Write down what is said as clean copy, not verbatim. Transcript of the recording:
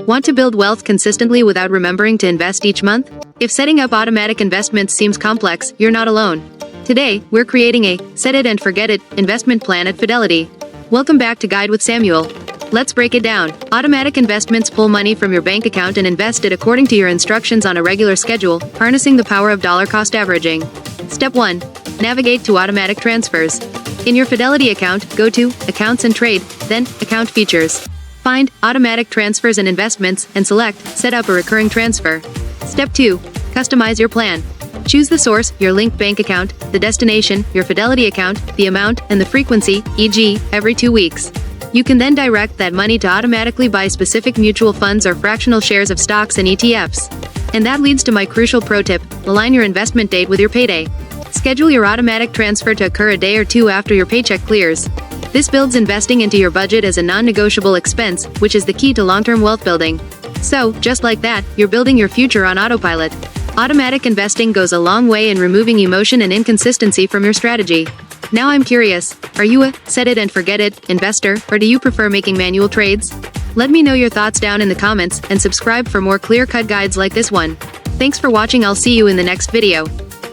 Want to build wealth consistently without remembering to invest each month? If setting up automatic investments seems complex, you're not alone. Today, we're creating a set it and forget it investment plan at Fidelity. Welcome back to Guide with Samuel. Let's break it down. Automatic investments pull money from your bank account and invest it according to your instructions on a regular schedule, harnessing the power of dollar cost averaging. Step 1. Navigate to automatic transfers. In your Fidelity account, go to Accounts and Trade, then Account Features. Find Automatic Transfers and Investments and select Set up a recurring transfer. Step 2. Customize your plan. Choose the source, your linked bank account, the destination, your Fidelity account, the amount, and the frequency, e.g., every 2 weeks. You can then direct that money to automatically buy specific mutual funds or fractional shares of stocks and ETFs. And that leads to my crucial pro tip: align your investment date with your payday. Schedule your automatic transfer to occur a day or two after your paycheck clears. This builds investing into your budget as a non-negotiable expense, which is the key to long-term wealth building. So, just like that, you're building your future on autopilot. Automatic investing goes a long way in removing emotion and inconsistency from your strategy. Now I'm curious, are you a set it and forget it investor, or do you prefer making manual trades? Let me know your thoughts down in the comments, and subscribe for more clear-cut guides like this one. Thanks for watching. I'll see you in the next video.